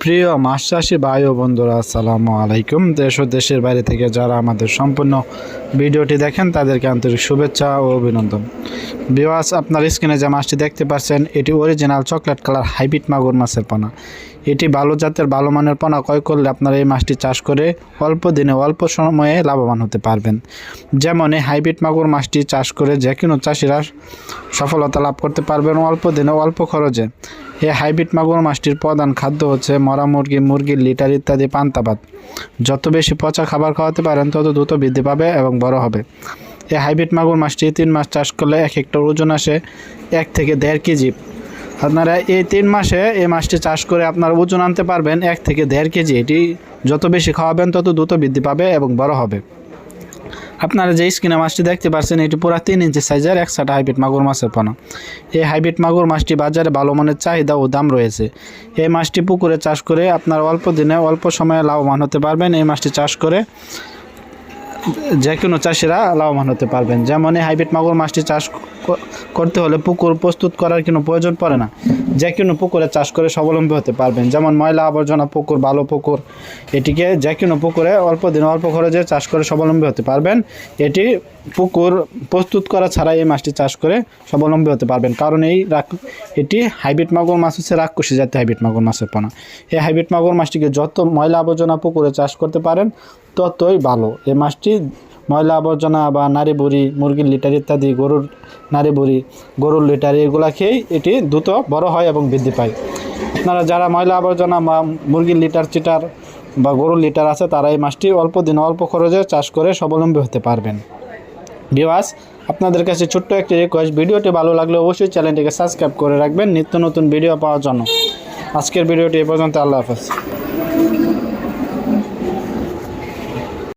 প্রিয় মাছ চাষি ভাই ও বন্ধুরা, আসসালামু আলাইকুম। দেশ ও দেশের বাইরে থেকে যারা আমাদের সম্পূর্ণ ভিডিওটি দেখেন তাদেরকে আন্তরিক শুভেচ্ছা ও অভিনন্দন। ভিউয়ার্স, আপনার স্ক্রিনে যে মাছটি দেখতে পাচ্ছেন এটি অরিজিনাল চকলেট কালার হাইব্রিড মাগুর মাছের পোনা। এটি ভালো জাতের ভালো মানের পোনা ক্রয় করলে আপনারা এই মাছটি চাষ করে অল্প দিনে অল্প সময়ে লাভবান হতে পারবেন। যেমন এই হাইব্রিড মাগুর মাছটি চাষ করে যে কোনো চাষিরা সফলতা লাভ করতে পারবেন অল্প দিনে অল্প খরচে। এই হাইব্রিড মাগুর মাছটির প্রধান খাদ্য হচ্ছে মরা মুরগি, মুরগির লিটার ইত্যাদি পান্তা ভাত। যত বেশি পচা খাবার খাওয়াতে পারেন তত দ্রুত বৃদ্ধি পাবে এবং বড় হবে। এই হাইব্রিড মাগুর মাছটি 3 মাস চাষ করলে এক হেক্টর ওজন আসে 1 থেকে 1.5 কেজি। আপনারা এই 3 মাসে এই মাছটি চাষ করে আপনার ওজন আনতে পারবেন 1 থেকে 1.5 কেজি। এটি যত বেশি খাওয়াবেন তত দ্রুত বৃদ্ধি পাবে এবং বড় হবে। আপনারা যে স্ক্রিনে মাছটি দেখতে পাচ্ছেন এটি পুরো 3 ইঞ্চি সাইজের একসাথে হাইব্রিড মাগুর মাছের পোনা। এই হাইব্রিড মাগুর মাছটি বাজারে ভালো মানের চাহিদা ও দাম রয়েছে। এই মাছটি পুকুরে চাষ করে আপনার অল্প দিনে অল্প সময়ে লাভবান হতে পারবেন। এই মাছটি চাষ করে যে কোনো চাষিরা লাভবান হতে পারবেন। যেমন এই হাইব্রিড মাগুর মাছটি চাষ করতে হলে পুকুর প্রস্তুত করার কোনো প্রয়োজন পড়ে না। যে কোনো পুকুরে চাষ করে স্বাবলম্বী হতে পারবেন। যেমন ময়লা আবর্জনা পুকুর, ভালো পুকুর, এটিকে যে কোনো পুকুরে অল্প দিনে অল্প খরচে চাষ করে স্বাবলম্বী হতে পারবেন। এটি পুকুর প্রস্তুত করা ছাড়া এই মাছটি চাষ করে স্বাবলম্বী হতে পারবেন। কারণ এটি হাইব্রিড মাগুর মাছ হচ্ছে রাক্ষসী জাতীয় হাইব্রিড মাগুর মাছের পোনা। এই হাইব্রিড মাগুর মাছটিকে যত ময়লা আবর্জনা পুকুরে চাষ করতে পারেন ততই ভালো। এই মাছটি ময়লা আবর্জনা বা নাড়ি বুড়ি, মুরগির লিটার ইত্যাদি, গরুর নাড়ি বুড়ি, গরুর লিটার এগুলা খেয়েই এটি দ্রুত বড় হয় এবং বৃদ্ধি পায়। আপনারা যারা ময়লা আবর্জনা বা মুরগির লিটার চিটার বা গরুর লিটার আছে তারা এই মাছটি অল্প দিনে অল্প খরচে চাষ করে স্বাবলম্বী হতে পারবেন। ভিউয়ার্স, আপনাদের কাছে ছোট্ট একটি রিকোয়েস্ট, ভিডিওটি ভালো লাগলে অবশ্যই চ্যানেলটিকে সাবস্ক্রাইব করে রাখবেন নিত্য নতুন ভিডিও পাওয়ার জন্য। আজকের ভিডিওটি এই পর্যন্ত। আল্লাহ হাফেজ।